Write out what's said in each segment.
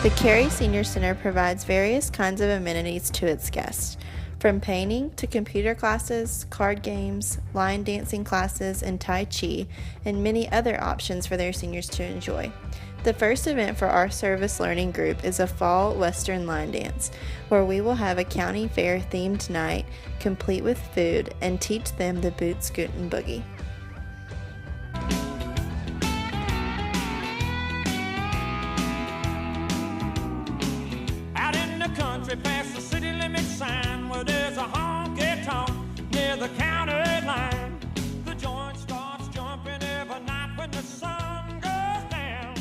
The Cary Senior Center provides various kinds of amenities to its guests, from painting to computer classes, card games, line dancing classes, and Tai Chi, and many other options for their seniors to enjoy. The first event for our service learning group is a fall Western line dance, where we will have a county fair themed night, complete with food, and teach them the boot, scoot, and boogie. Out in the country past the city limit sign, where there's a honky-tonk near the county line. The joint starts jumping every night when the sun goes down.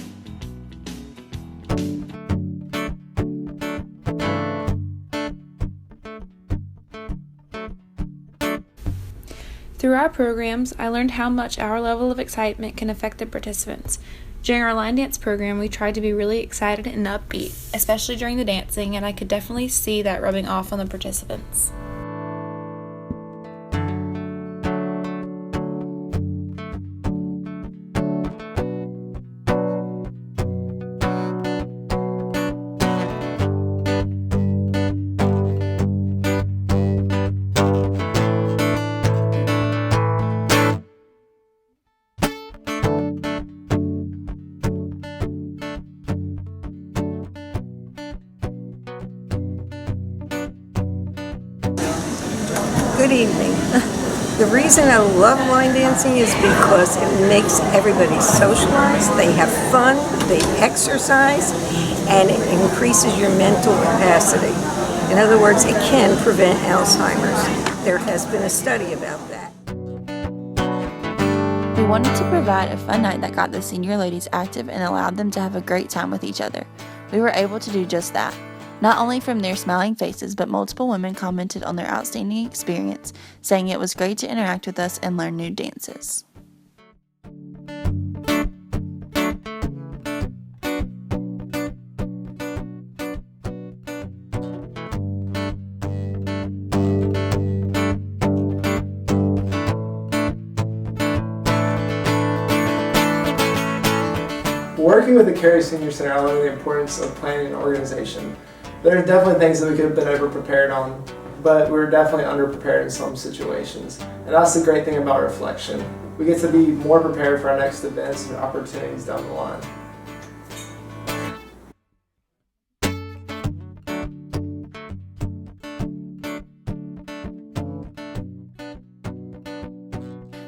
Through our programs, I learned how much our level of excitement can affect the participants. During our line dance program, we tried to be really excited and upbeat, especially during the dancing, and I could definitely see that rubbing off on the participants. Good evening. The reason I love line dancing is because it makes everybody socialize, they have fun, they exercise, and it increases your mental capacity. In other words, it can prevent Alzheimer's. There has been a study about that. We wanted to provide a fun night that got the senior ladies active and allowed them to have a great time with each other. We were able to do just that. Not only from their smiling faces, but multiple women commented on their outstanding experience, saying it was great to interact with us and learn new dances. Working with the Cary Senior Center, I learned the importance of planning and organization. There are definitely things that we could have been over-prepared on, but we were definitely under-prepared in some situations. And that's the great thing about reflection. We get to be more prepared for our next events and opportunities down the line.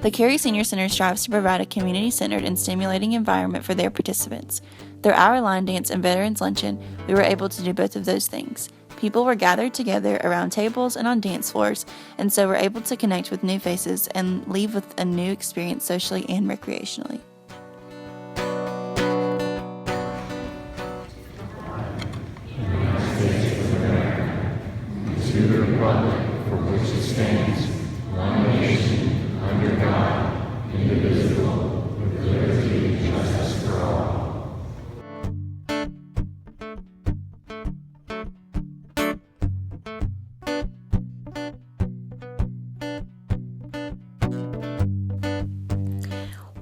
The Cary Senior Center strives to provide a community-centered and stimulating environment for their participants. Through our line dance and Veterans Luncheon, we were able to do both of those things. People were gathered together around tables and on dance floors, and so were able to connect with new faces and leave with a new experience socially and recreationally. To the republic for which it stands, one nation, under God, indivisible, with liberty and justice for all.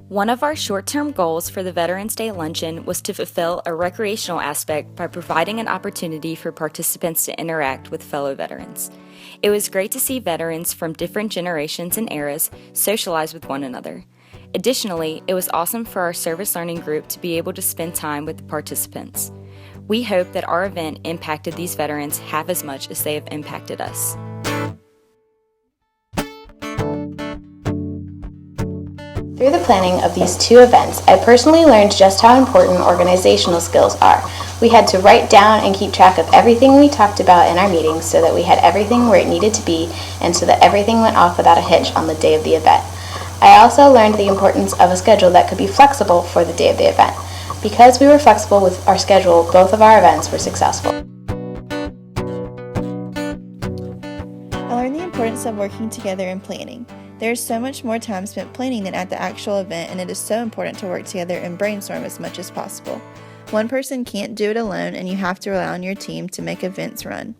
One of our short-term goals for the Veterans Day Luncheon was to fulfill a recreational aspect by providing an opportunity for participants to interact with fellow veterans. It was great to see veterans from different generations and eras socialize with one another. Additionally, it was awesome for our service learning group to be able to spend time with the participants. We hope that our event impacted these veterans half as much as they have impacted us. Through the planning of these two events, I personally learned just how important organizational skills are. We had to write down and keep track of everything we talked about in our meetings so that we had everything where it needed to be and so that everything went off without a hitch on the day of the event. I also learned the importance of a schedule that could be flexible for the day of the event. Because we were flexible with our schedule, both of our events were successful. I learned the importance of working together and planning. There is so much more time spent planning than at the actual event, and it is so important to work together and brainstorm as much as possible. One person can't do it alone, and you have to rely on your team to make events run.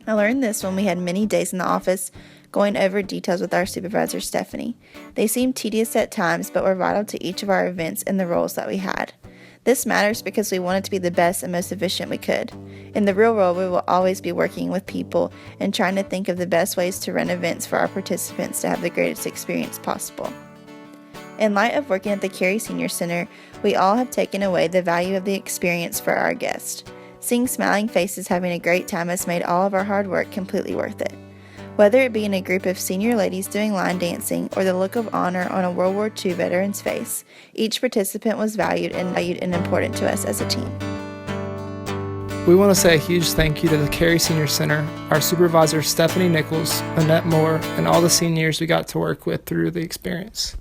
I learned this when we had many days in the office going over details with our supervisor, Stephanie. They seemed tedious at times, but were vital to each of our events and the roles that we had. This matters because we wanted to be the best and most efficient we could. In the real world, we will always be working with people and trying to think of the best ways to run events for our participants to have the greatest experience possible. In light of working at the Cary Senior Center, we all have taken away the value of the experience for our guests. Seeing smiling faces having a great time has made all of our hard work completely worth it. Whether it be in a group of senior ladies doing line dancing or the look of honor on a World War II veteran's face, each participant was valued and important to us as a team. We want to say a huge thank you to the Cary Senior Center, our supervisor Stephanie Nichols, Annette Moore, and all the seniors we got to work with through the experience.